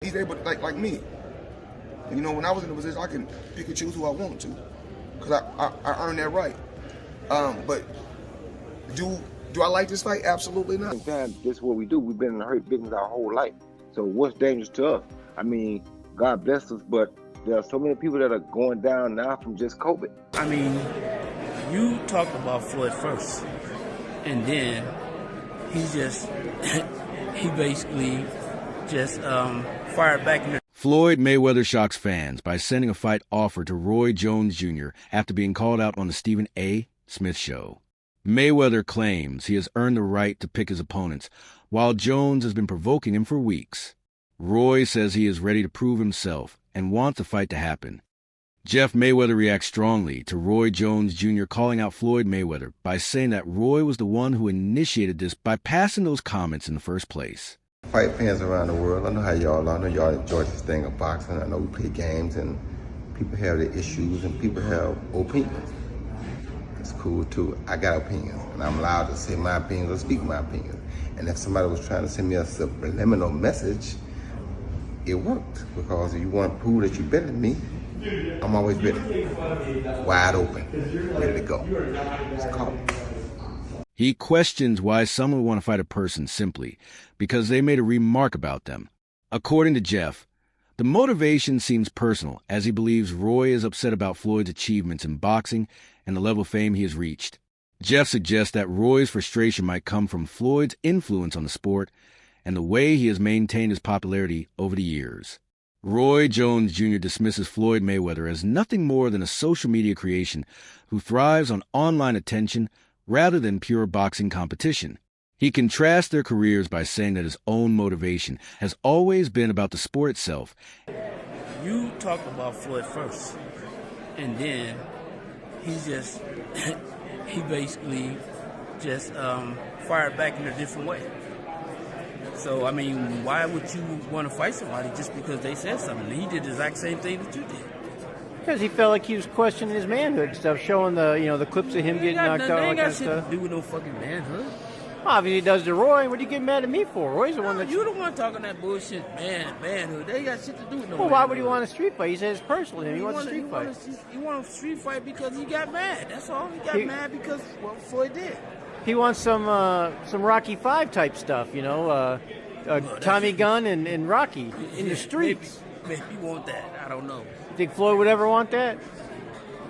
He's able to, like me. You know, when I was in the position, I can pick and choose who I want to, because I earned that right. But do I like this fight? Absolutely not. This is what we do. We've been in hurt business our whole life. So what's dangerous to us? I mean, God bless us, but there are so many people that are going down now from just COVID. I mean, you talked about Floyd first, and then he just, he basically just fired back in the... Floyd Mayweather shocks fans by sending a fight offer to Roy Jones Jr. after being called out on the Stephen A. Smith Show. Mayweather claims he has earned the right to pick his opponents, while Jones has been provoking him for weeks. Roy says he is ready to prove himself and wants the fight to happen. Jeff Mayweather reacts strongly to Roy Jones Jr. calling out Floyd Mayweather by saying that Roy was the one who initiated this by passing those comments in the first place. Fight fans around the world, I know how y'all are. I know y'all enjoy this thing of boxing. I know we play games and people have their issues and people have opinions. It's cool too. I got opinions and I'm allowed to say my opinions or speak my opinions. And if somebody was trying to send me a subliminal message, it worked, because if you want to prove that you're better than me, I'm always ready. Wide open, ready to go. It's called. He questions why someone would want to fight a person simply because they made a remark about them. According to Jeff, the motivation seems personal, as he believes Roy is upset about Floyd's achievements in boxing and the level of fame he has reached. Jeff suggests that Roy's frustration might come from Floyd's influence on the sport and the way he has maintained his popularity over the years. Roy Jones Jr. dismisses Floyd Mayweather as nothing more than a social media creation who thrives on online attention rather than pure boxing competition. He contrasts their careers by saying that his own motivation has always been about the sport itself. You talked about Floyd first, and then he just, he basically just fired back in a different way. So, I mean, why would you want to fight somebody just because they said something? He did the exact same thing that you did. Because he felt like he was questioning his manhood stuff, showing the clips of him getting knocked out. They ain't got shit to do with no fucking manhood. Obviously, he does to Roy. What are you getting mad at me for? Roy's the one that... You the one talking that bullshit manhood. They ain't got shit to do with no Well, why would he want a street fight? He says personally, he wants a street fight. He wants a street fight because he got mad. That's all. He got mad because what Floyd did. He wants some Rocky V type stuff, Tommy Gunn and Rocky in the streets. Maybe you want that. I don't know. You think Floyd would ever want that?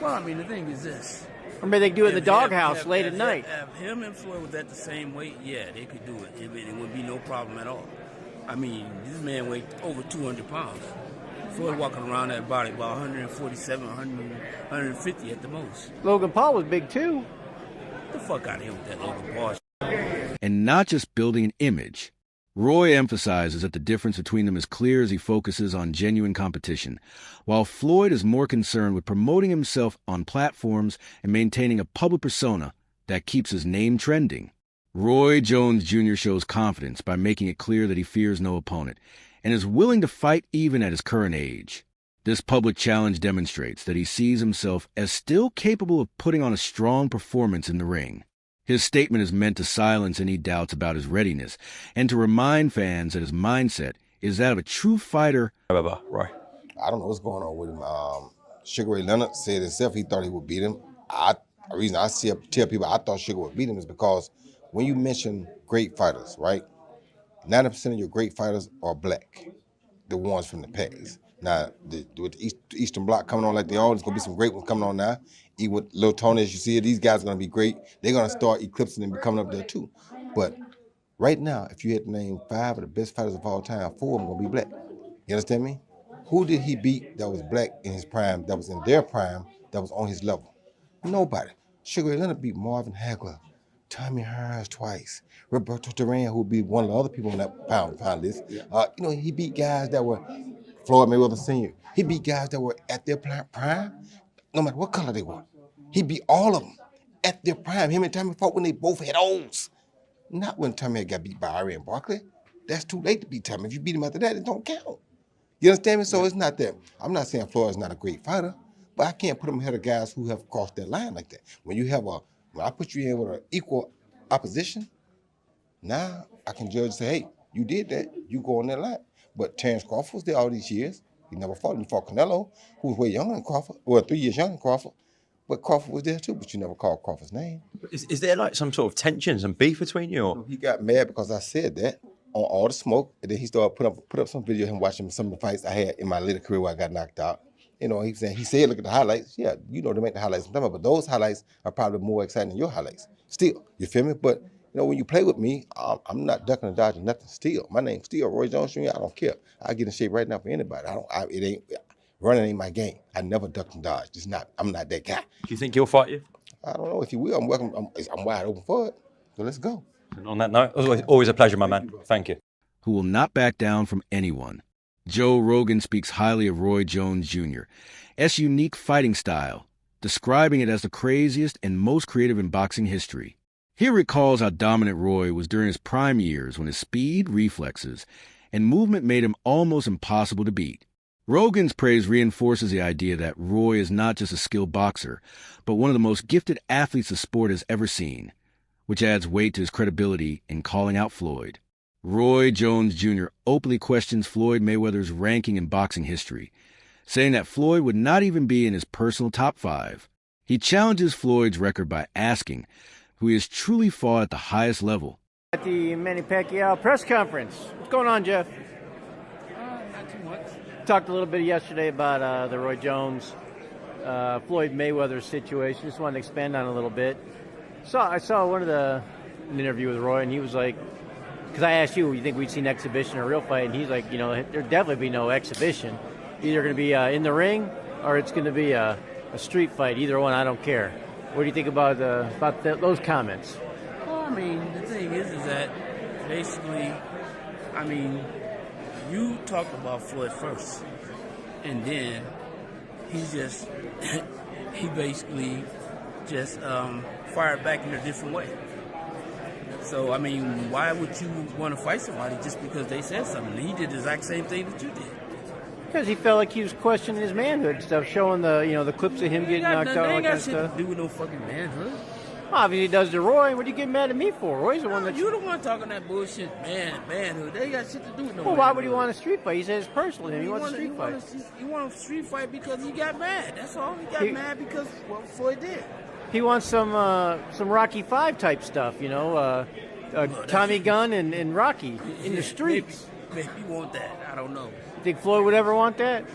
Well, I mean, the thing is this. Or maybe they do it in the doghouse late at night. If him and Floyd was at the same weight, yeah, they could do it. It would be no problem at all. I mean, this man weighed over 200 pounds. Floyd walking around that body about 147, 150 at the most. Logan Paul was big too. Get the fuck out of here with that Logan Paul. And not just building an image. Roy emphasizes that the difference between them is clear as he focuses on genuine competition, while Floyd is more concerned with promoting himself on platforms and maintaining a public persona that keeps his name trending. Roy Jones Jr. shows confidence by making it clear that he fears no opponent and is willing to fight even at his current age. This public challenge demonstrates that he sees himself as still capable of putting on a strong performance in the ring. His statement is meant to silence any doubts about his readiness and to remind fans that his mindset is that of a true fighter. Roy. I don't know what's going on with him. Sugar Ray Leonard said himself he thought he would beat him. The reason I tell people I thought Sugar would beat him is because when you mention great fighters, right, 90% of your great fighters are black, the ones from the past. Now, with the Eastern Bloc coming on like they are, there's going to be some great ones coming on now. Even with Lil Tony, as you see, these guys are going to be great. They're going to start eclipsing and coming up there too. But right now, if you had to name 5 of the best fighters of all time, 4 of them are going to be black. You understand me? Who did he beat that was black in his prime, that was in their prime, that was on his level? Nobody. Sugar Ray Leonard beat Marvin Hagler, Tommy Hearns twice, Roberto Duran, who would be one of the other people on that pound list. He beat guys that were Floyd Mayweather Sr. He beat guys that were at their prime, no matter what color they were. He beat all of them at their prime. Him and Tommy fought when they both had O's. Not when Tommy got beat by Iran Barkley. That's too late to beat Tommy. If you beat him after that, it don't count. You understand me? So it's not that. I'm not saying Floyd's not a great fighter, but I can't put him ahead of guys who have crossed that line like that. When I put you in with an equal opposition, now I can judge and say, hey, you did that, you go on that line. But Terrence Crawford was there all these years. He never fought him. He fought Canelo, who was way younger than Crawford. Well, 3 years younger than Crawford. But Crawford was there too, but you never called Crawford's name. Is there like some sort of tension, some beef between you? Or? He got mad because I said that on All the Smoke, and then he started put up some video of him watching some of the fights I had in my later career where I got knocked out. You know, he said, look at the highlights. Yeah, you know, they make the highlights, but those highlights are probably more exciting than your highlights. Still, you feel me? But you know, when you play with me, I'm not ducking and dodging nothing. Still, my name's still Roy Jones Jr. I don't care. I get in shape right now for anybody. Running ain't my game. I never duck and dodge. I'm not that guy. Do you think he'll fight you? I don't know if he will. I'm welcome. I'm wide open for it. So let's go. And on that note, always a pleasure, my man. Thank you. Who will not back down from anyone. Joe Rogan speaks highly of Roy Jones Jr. S unique fighting style, describing it as the craziest and most creative in boxing history. He recalls how dominant Roy was during his prime years when his speed, reflexes, and movement made him almost impossible to beat. Rogan's praise reinforces the idea that Roy is not just a skilled boxer, but one of the most gifted athletes the sport has ever seen, which adds weight to his credibility in calling out Floyd. Roy Jones Jr. openly questions Floyd Mayweather's ranking in boxing history, saying that Floyd would not even be in his personal top 5. He challenges Floyd's record by asking who he has truly fought at the highest level. At the Manny Pacquiao press conference. What's going on, Jeff? Not too much. Talked a little bit yesterday about the Roy Jones, Floyd Mayweather situation. Just wanted to expand on it a little bit. I saw an interview with Roy, and he was like, because I asked you think we'd see an exhibition or a real fight, and he's like, there'd definitely be no exhibition. Either going to be in the ring or it's going to be a street fight. Either one, I don't care. What do you think about those comments? Well, I mean, the thing is that basically, I mean, you talked about Floyd first, and then he basically just fired back in a different way. So, I mean, why would you want to fight somebody just because they said something? He did the exact same thing that you did. Because he felt like he was questioning his manhood and stuff, showing the clips of him getting knocked out. They and ain't got stuff. shit to do with no fucking manhood. Obviously, he does to Roy. What are you getting mad at me for? Roy's the one that's... You the one talking that bullshit manhood. They ain't got shit to do with no Well, manhood. why would he want a street fight? He says personally, he wants a street fight. He want a street fight because he got mad. That's all. He got mad because what Floyd did. He wants some Rocky 5 type stuff, Tommy Gunn and Rocky in the streets. Maybe you want that. I don't know. You think Floyd would ever want that?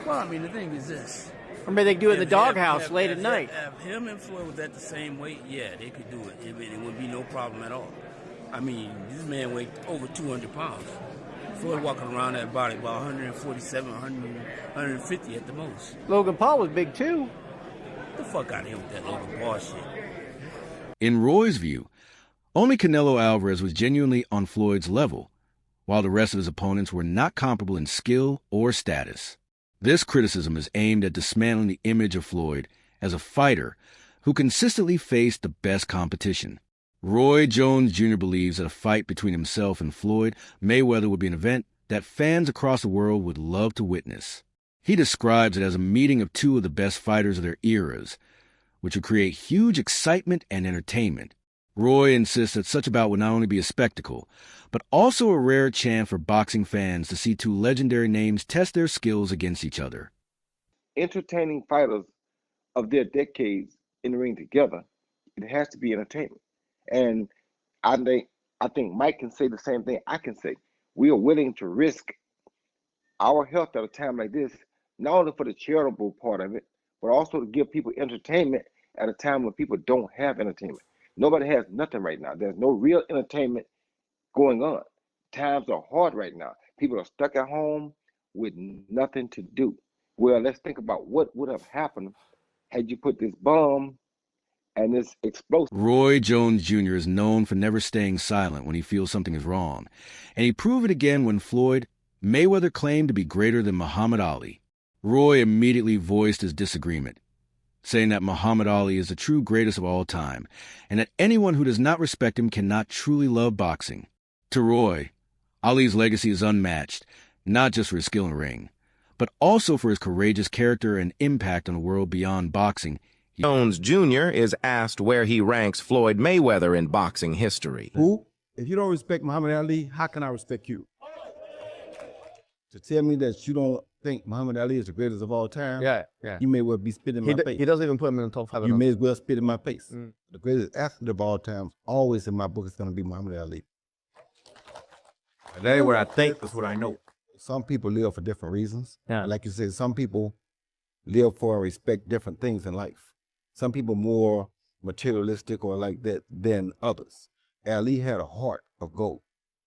Well, I mean, the thing is this. Or maybe they could do it in the doghouse late at night. If him and Floyd was at the same weight, yeah, they could do it. It would be no problem at all. I mean, this man weighed over 200 pounds. Floyd walking around that body about 147, 150 at the most. Logan Paul was big too. Get the fuck out of here with that Logan Paul shit. In Roy's view, only Canelo Alvarez was genuinely on Floyd's level, while the rest of his opponents were not comparable in skill or status. This criticism is aimed at dismantling the image of Floyd as a fighter who consistently faced the best competition. Roy Jones Jr. believes that a fight between himself and Floyd Mayweather would be an event that fans across the world would love to witness. He describes it as a meeting of two of the best fighters of their eras, which would create huge excitement and entertainment. Roy insists that such a bout would not only be a spectacle, but also a rare chance for boxing fans to see two legendary names test their skills against each other. Entertaining fighters of their decades in the ring together, it has to be entertainment. And I think Mike can say the same thing I can say. We are willing to risk our health at a time like this, not only for the charitable part of it, but also to give people entertainment at a time when people don't have entertainment. Nobody has nothing right now. There's no real entertainment going on. Times are hard right now. People are stuck at home with nothing to do. Well, let's think about what would have happened had you put this bomb and this explosive. Roy Jones Jr. is known for never staying silent when he feels something is wrong, and he proved it again when Floyd Mayweather claimed to be greater than Muhammad Ali. Roy immediately voiced his disagreement, saying that Muhammad Ali is the true greatest of all time, and that anyone who does not respect him cannot truly love boxing. To Roy, Ali's legacy is unmatched, not just for his skill in the ring, but also for his courageous character and impact on the world beyond boxing. Jones Jr. is asked where he ranks Floyd Mayweather in boxing history. Who? If you don't respect Muhammad Ali, how can I respect you? To tell me that you don't think Muhammad Ali is the greatest of all time, Yeah. you may well be spitting in my face. He doesn't even put him in the top 5. You may as well spit in my face. The greatest athlete of all time, always in my book, is going to be Muhammad Ali. That ain't what I think, that's what I know. Some people live for different reasons. Yeah. Like you said, some people live for and respect different things in life. Some people more materialistic or like that than others. Ali had a heart of gold.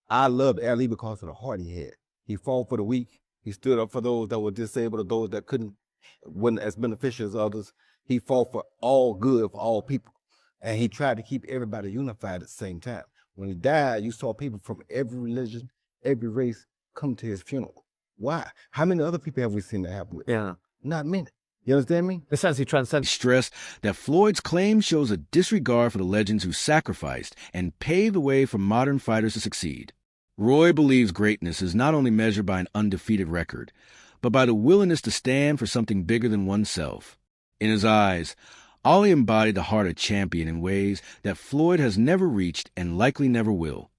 I loved Ali because of the heart he had. He fought for the weak. He stood up for those that were disabled or those that wasn't as beneficial as others. He fought for all good for all people. And he tried to keep everybody unified at the same time. When he died, you saw people from every religion, every race come to his funeral. Why? How many other people have we seen that happen with? Yeah. Not many. You understand me? In the sense he transcends. He stressed that Floyd's claim shows a disregard for the legends who sacrificed and paved the way for modern fighters to succeed. Roy believes greatness is not only measured by an undefeated record, but by the willingness to stand for something bigger than oneself. In his eyes, Ali embodied the heart of a champion in ways that Floyd has never reached and likely never will.